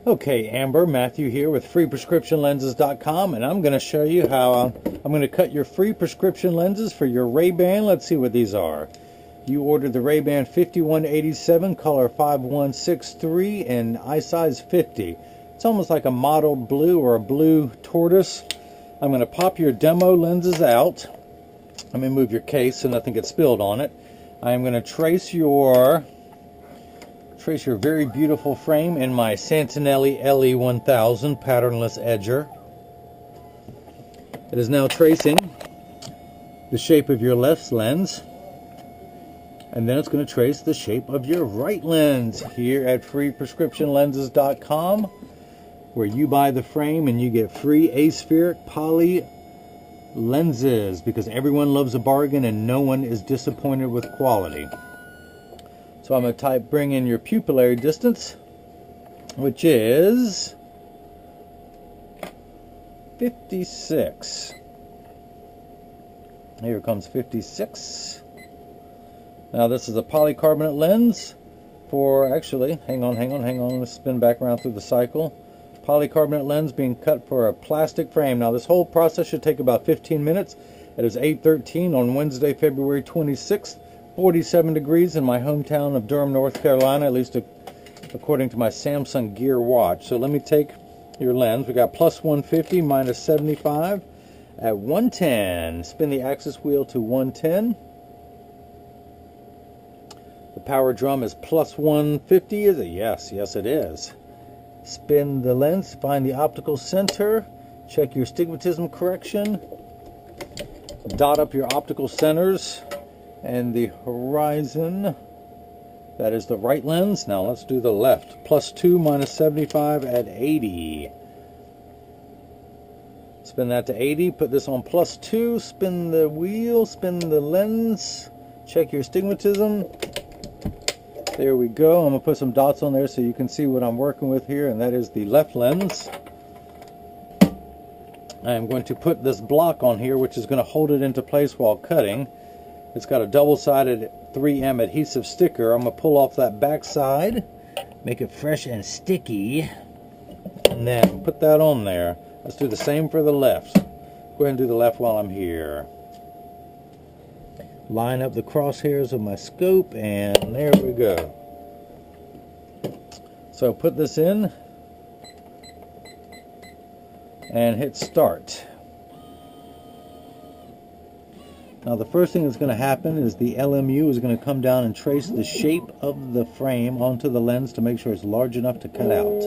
Okay, Amber, Matthew here with freeprescriptionlenses.com, and I'm going to show you how I'm going to cut your free prescription lenses for your Ray-Ban. Let's see what these are. You ordered the RayBan5187, color 5163, and eye size 50. It's almost like a mottled blue or a blue tortoise. I'm going to pop your demo lenses out. Let me move your case so nothing gets spilled on it. I'm going to trace your very beautiful frame in my Santinelli LE1000 patternless edger. It is now tracing the shape of your left lens, and then it's going to trace the shape of your right lens here at freeprescriptionlenses.com, where you buy the frame and you get free aspheric poly lenses, because everyone loves a bargain and no one is disappointed with quality. So I'm going to bring in your pupillary distance, which is 56. Here comes 56. Now this is a polycarbonate lens for, actually, hang on, let's spin back around through the cycle. Polycarbonate lens being cut for a plastic frame. Now this whole process should take about 15 minutes. It is 8:13 on Wednesday, February 26th. 47 degrees in my hometown of Durham, North Carolina, at least according to my Samsung Gear watch. So let me take your lens. We got plus 150, minus 75 at 110. Spin the axis wheel to 110. The power drum is plus 150. Is it? Yes, it is. Spin the lens, find the optical center, check your stigmatism correction, dot up your optical centers and the horizon. That is the right lens. Now let's do the left. Plus 2, minus 75 at 80. Spin that to 80. Put this on plus 2. Spin the wheel. Spin the lens. Check your stigmatism. There we go. I'm going to put some dots on there so you can see what I'm working with here, and that is the left lens. I am going to put this block on here, which is going to hold it into place while cutting. It's got a double-sided 3M adhesive sticker. I'm going to pull off that back side, make it fresh and sticky, and then put that on there. Let's do the same for the left. Go ahead and do the left while I'm here. Line up the crosshairs of my scope, and there we go. So put this in and hit start. Now the first thing that's going to happen is the LMU is going to come down and trace the shape of the frame onto the lens to make sure it's large enough to cut out.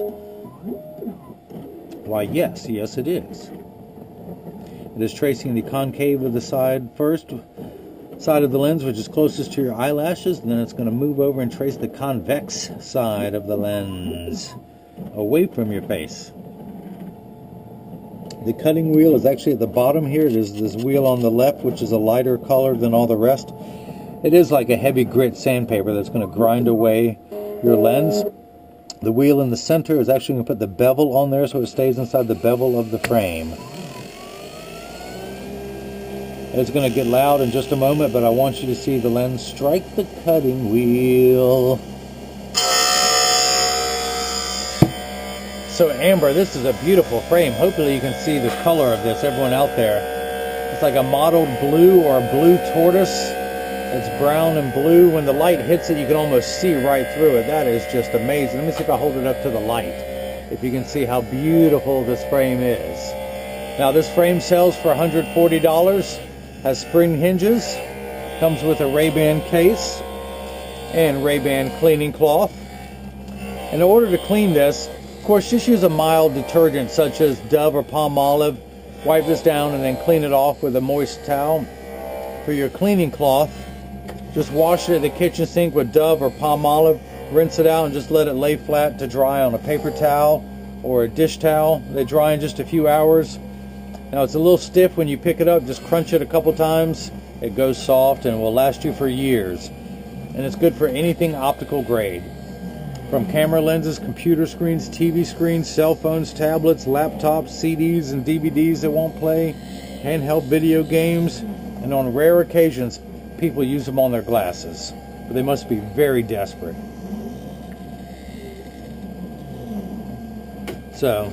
Why, yes it is. It is tracing the concave of the side first, side of the lens, which is closest to your eyelashes, and then it's going to move over and trace the convex side of the lens away from your face. The cutting wheel is actually at the bottom here. There's this wheel on the left, which is a lighter color than all the rest. It is like a heavy grit sandpaper that's going to grind away your lens. The wheel in the center is actually going to put the bevel on there so it stays inside the bevel of the frame. It's going to get loud in just a moment, but I want you to see the lens strike the cutting wheel. So Amber, this is a beautiful frame. Hopefully you can see the color of this, everyone out there. It's like a mottled blue or a blue tortoise. It's brown and blue. When the light hits it, you can almost see right through it. That is just amazing. Let me see if I hold it up to the light, if you can see how beautiful this frame is. Now this frame sells for $140, has spring hinges, comes with a Ray-Ban case and Ray-Ban cleaning cloth. In order to clean this, of course, just use a mild detergent such as Dove or Palmolive. Wipe this down and then clean it off with a moist towel. For your cleaning cloth, just wash it at the kitchen sink with Dove or Palmolive. Rinse it out and just let it lay flat to dry on a paper towel or a dish towel. They dry in just a few hours. Now it's a little stiff when you pick it up. Just crunch it a couple times. It goes soft and will last you for years. And it's good for anything optical grade. From camera lenses, computer screens, TV screens, cell phones, tablets, laptops, CDs and DVDs that won't play, handheld video games, and on rare occasions, people use them on their glasses. But they must be very desperate. So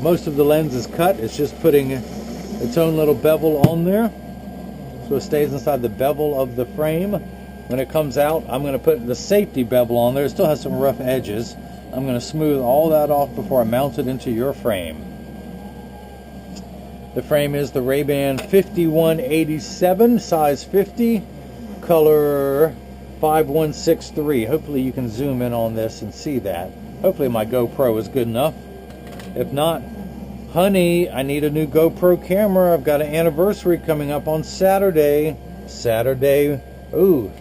most of the lens is cut. It's just putting its own little bevel on there, so it stays inside the bevel of the frame. When it comes out, I'm going to put the safety bevel on there. It still has some rough edges. I'm going to smooth all that off before I mount it into your frame. The frame is the RayBan5187, size 50, color 5163. Hopefully you can zoom in on this and see that. Hopefully my GoPro is good enough. If not, honey, I need a new GoPro camera. I've got an anniversary coming up on Saturday. Saturday March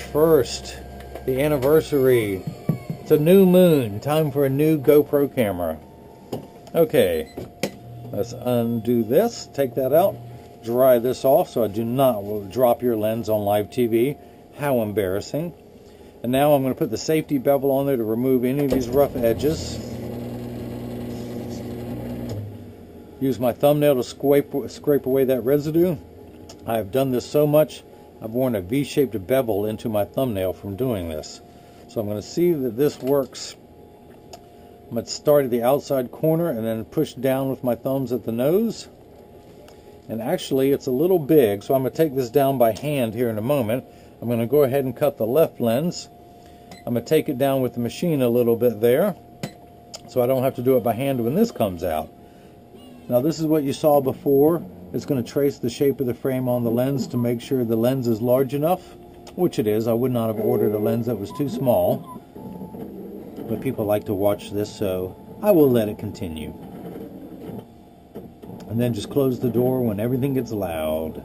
1st. The anniversary. It's a new moon. Time for a new GoPro camera. Okay. Let's undo this. Take that out. Dry this off so I do not drop your lens on live TV. How embarrassing. And now I'm going to put the safety bevel on there to remove any of these rough edges. Use my thumbnail to scrape away that residue. I've done this so much, I've worn a V-shaped bevel into my thumbnail from doing this. So I'm going to see that this works. I'm going to start at the outside corner and then push down with my thumbs at the nose. And actually it's a little big, so I'm going to take this down by hand here in a moment. I'm going to go ahead and cut the left lens. I'm going to take it down with the machine a little bit there, so I don't have to do it by hand when this comes out. Now this is what you saw before. It's going to trace the shape of the frame on the lens to make sure the lens is large enough, which it is. I would not have ordered a lens that was too small, but people like to watch this, so I will let it continue. And then just close the door when everything gets loud.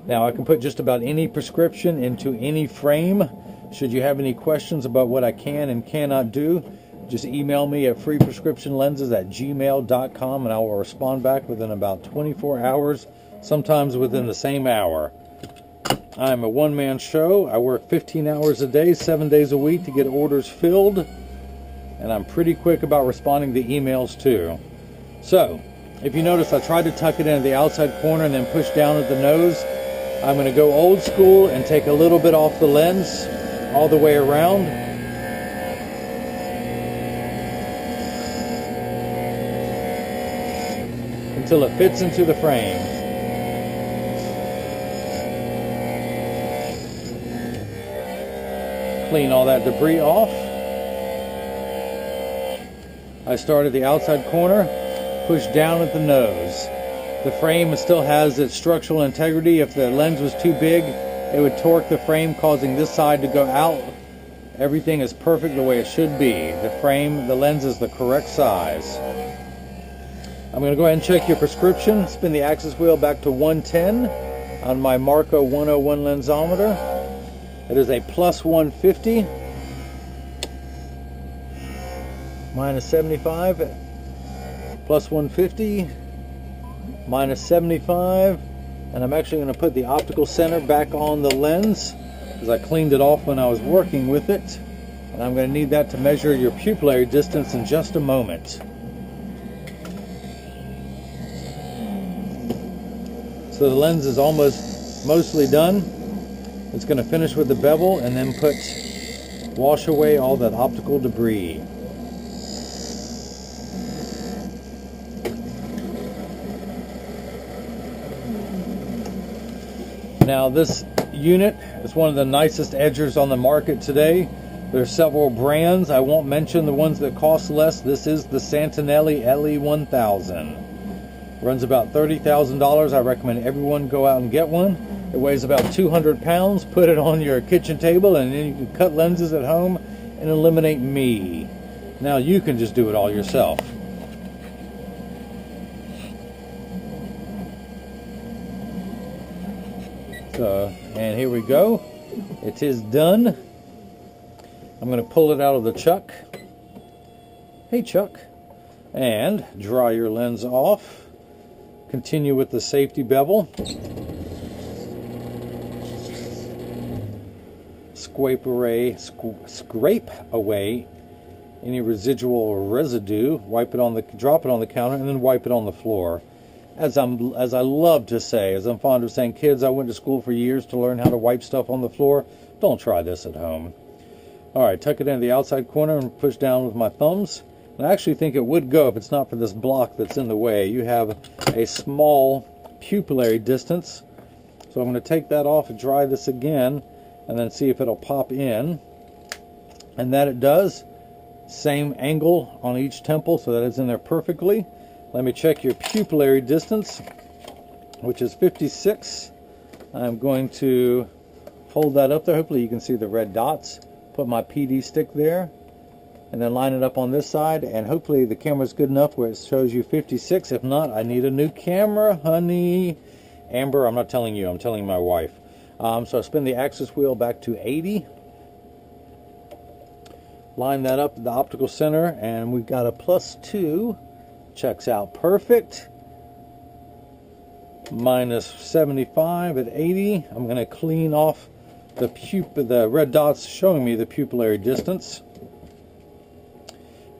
Now I can put just about any prescription into any frame. Should you have any questions about what I can and cannot do, just email me at freeprescriptionlenses@gmail.com and I will respond back within about 24 hours, sometimes within the same hour. I'm a one-man show. I work 15 hours a day, 7 days a week to get orders filled, and I'm pretty quick about responding to emails too. So, if you notice, I tried to tuck it into the outside corner and then push down at the nose. I'm going to go old school and take a little bit off the lens all the way around. Until it fits into the frame. Clean all that debris off. I start at the outside corner, push down at the nose. The frame still has its structural integrity. If the lens was too big, it would torque the frame, causing this side to go out. Everything is perfect the way it should be. The lens is the correct size. I'm going to go ahead and check your prescription. Spin the axis wheel back to 110 on my Marco 101 lensometer. It is a plus 150, minus 75, plus 150, minus 75, and I'm actually going to put the optical center back on the lens because I cleaned it off when I was working with it, and I'm going to need that to measure your pupillary distance in just a moment. So the lens is mostly done. It's going to finish with the bevel and then wash away all that optical debris. Now this unit is one of the nicest edgers on the market today. There's several brands. I won't mention the ones that cost less. This is the Santinelli LE1000. Runs about $30,000. I recommend everyone go out and get one. It weighs about 200 pounds. Put it on your kitchen table and then you can cut lenses at home and eliminate me. Now you can just do it all yourself. So, and here we go. It is done. I'm going to pull it out of the chuck. Hey Chuck. And dry your lens off. Continue with the safety bevel. Scrape away any residual residue. Drop it on the counter and then wipe it on the floor. As I love to say, as I'm fond of saying, kids, I went to school for years to learn how to wipe stuff on the floor. Don't try this at home. Alright, tuck it into the outside corner and push down with my thumbs. And I actually think it would go if it's not for this block that's in the way. You have a small pupillary distance. So I'm going to take that off and dry this again and then see if it'll pop in. And that it does. Same angle on each temple so that it's in there perfectly. Let me check your pupillary distance, which is 56. I'm going to hold that up there. Hopefully you can see the red dots. Put my PD stick there and then line it up on this side, and hopefully the camera's good enough where it shows you 56. If not, I need a new camera, honey. Amber, I'm not telling you, I'm telling my wife. So I spin the axis wheel back to 80. Line that up at the optical center, and we've got a +2. Checks out perfect. -75 at 80. I'm going to clean off the red dots showing me the pupillary distance.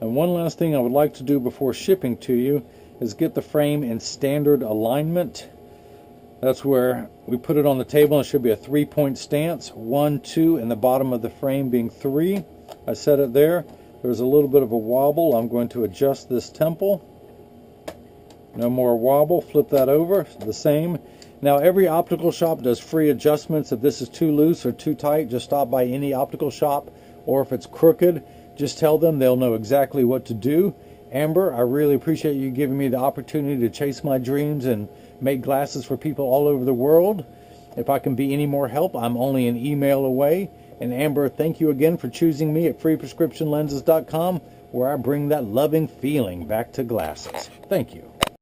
And one last thing I would like to do before shipping to you is get the frame in standard alignment. That's where we put it on the table, and it should be a 3-point stance, 1, 2, and the bottom of the frame being 3. I set it there. There's a little bit of a wobble. I'm going to adjust this temple. No more wobble. Flip that over. The same. Now, every optical shop does free adjustments. If this is too loose or too tight, just stop by any optical shop. Or if it's crooked, just tell them. They'll know exactly what to do. Amber, I really appreciate you giving me the opportunity to chase my dreams and make glasses for people all over the world. If I can be any more help, I'm only an email away. And Amber, thank you again for choosing me at freeprescriptionlenses.com, where I bring that loving feeling back to glasses. Thank you.